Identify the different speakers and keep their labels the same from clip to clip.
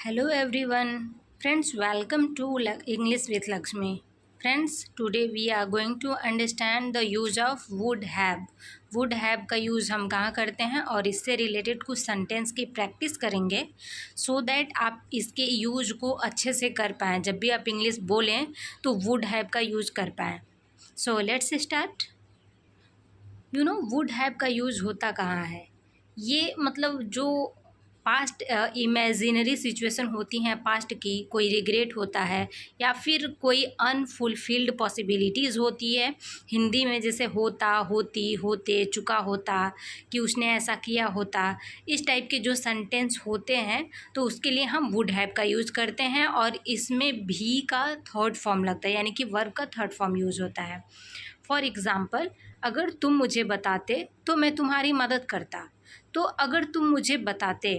Speaker 1: Hello everyone. Friends, welcome to English with Lakshmi. Friends, today we are going to understand the use of would have. would have का use हम कहाँ करते हैं और इससे related कुछ सेंटेंस की प्रैक्टिस करेंगे सो दैट आप इसके यूज को अच्छे से कर पाएँ. जब भी आप इंग्लिश बोलें तो would have का यूज़ कर पाएँ. So let's start. Would have का यूज़ होता कहाँ है. ये मतलब जो पास्ट इमेजिनरी सिचुएशन होती हैं पास्ट की, कोई रिग्रेट होता है या फिर कोई अनफुलफिल्ड पॉसिबिलिटीज़ होती है. हिंदी में जैसे होता, होती, होते, चुका होता, कि उसने ऐसा किया होता, इस टाइप के जो सेंटेंस होते हैं तो उसके लिए हम वुड हैव का यूज़ करते हैं और इसमें भी का थर्ड फॉर्म लगता है, यानी कि वर्ब का थर्ड फॉर्म यूज़ होता है. फॉर एग्ज़ाम्पल, अगर तुम मुझे बताते तो मैं तुम्हारी मदद करता. तो अगर तुम मुझे बताते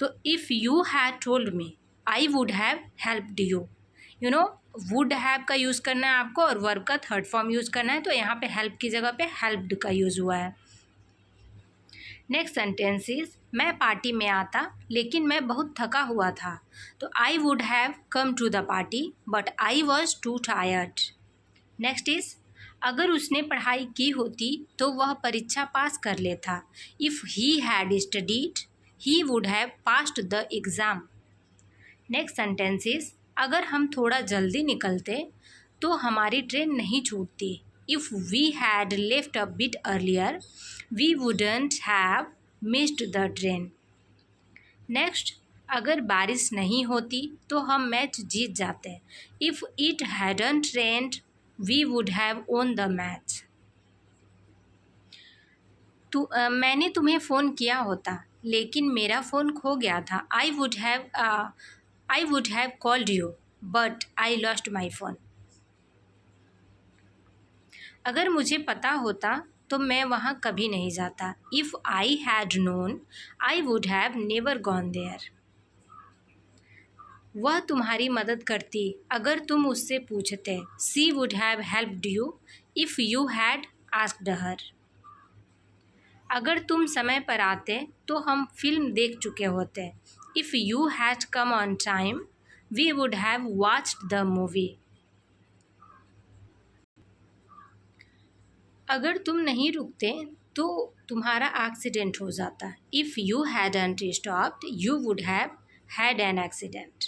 Speaker 1: तो if you had told me I would have helped you. Would have का यूज़ करना है आपको और वर्ब का थर्ड फॉर्म यूज़ करना है. तो यहाँ पे हेल्प की जगह पे हेल्प्ड का यूज़ हुआ है. नेक्स्ट सेंटेंस इज, मैं पार्टी में आता लेकिन मैं बहुत थका हुआ था. तो I would have come to the party but I was too tired. Next is, अगर उसने पढ़ाई की होती तो वह परीक्षा पास कर लेता. If he had studied he would have passed the exam. Next sentence is, अगर हम थोड़ा जल्दी निकलते तो हमारी ट्रेन नहीं छूटती. If we had left a bit earlier we wouldn't have missed the train. Next, अगर बारिश नहीं होती तो हम मैच जीत जाते. If it hadn't rained we would have won the match. मैंने तुम्हें फ़ोन किया होता लेकिन मेरा फ़ोन खो गया था. आई would have called you but I lost my phone. अगर मुझे पता होता तो मैं वहाँ कभी नहीं जाता. If I had known I would have never gone there. वह तुम्हारी मदद करती अगर तुम उससे पूछते. She would have helped you if you had asked her. अगर तुम समय पर आते तो हम फिल्म देख चुके होते. If you had come on time we would have watched the movie. अगर तुम नहीं रुकते तो तुम्हारा एक्सीडेंट हो जाता. If you hadn't stopped you would have had an accident.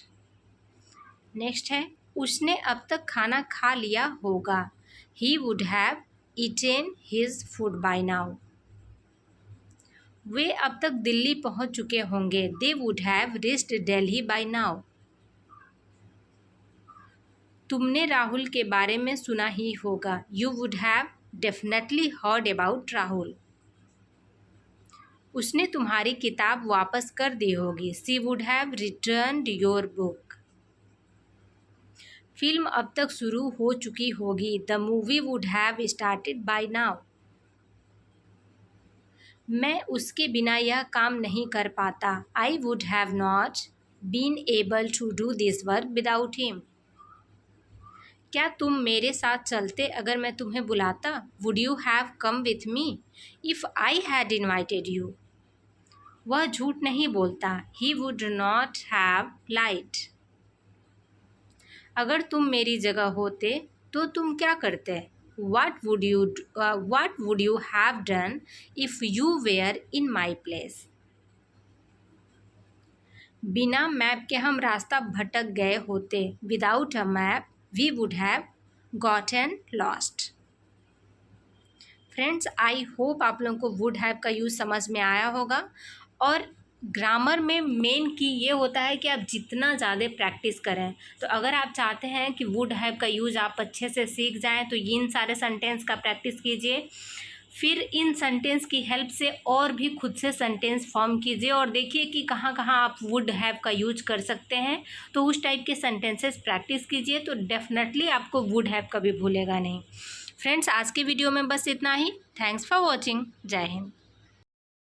Speaker 1: Next है, उसने अब तक खाना खा लिया होगा. He would have eaten his food by now. वे अब तक दिल्ली पहुंच चुके होंगे. They would have reached Delhi by now. तुमने राहुल के बारे में सुना ही होगा. You would have definitely heard about Rahul. उसने तुम्हारी किताब वापस कर दी होगी. She would have returned your book. Film अब तक शुरू हो चुकी होगी. The movie would have started by now. मैं उसके बिना यह काम नहीं कर पाता. I would have not been able to do this work without him. क्या तुम मेरे साथ चलते अगर मैं तुम्हें बुलाता. Would you have come with me if I had invited you. वह झूठ नहीं बोलता. ही वुड नॉट हैव लाइड. अगर तुम मेरी जगह होते तो तुम क्या करते. What would you have done if you were in my place? बिना मैप के हम रास्ता भटक गए होते. Without a map we would have gotten lost. Friends, I hope आप लोगों को वुड हैव का यूज़ समझ में आया होगा. और ग्रामर में मेन की ये होता है कि आप जितना ज़्यादा प्रैक्टिस करें. तो अगर आप चाहते हैं कि वुड हैव का यूज़ आप अच्छे से सीख जाएं तो इन सारे सेंटेंस का प्रैक्टिस कीजिए. फिर इन सेंटेंस की हेल्प से और भी खुद से सेंटेंस फॉर्म कीजिए और देखिए कि कहाँ कहाँ आप वुड हैव का यूज कर सकते हैं. तो उस टाइप के सेंटेंसेस प्रैक्टिस कीजिए तो डेफिनेटली आपको वुड हैव कभी भूलेगा नहीं. फ्रेंड्स, आज के वीडियो में बस इतना ही. Thanks for watching. जय हिंद.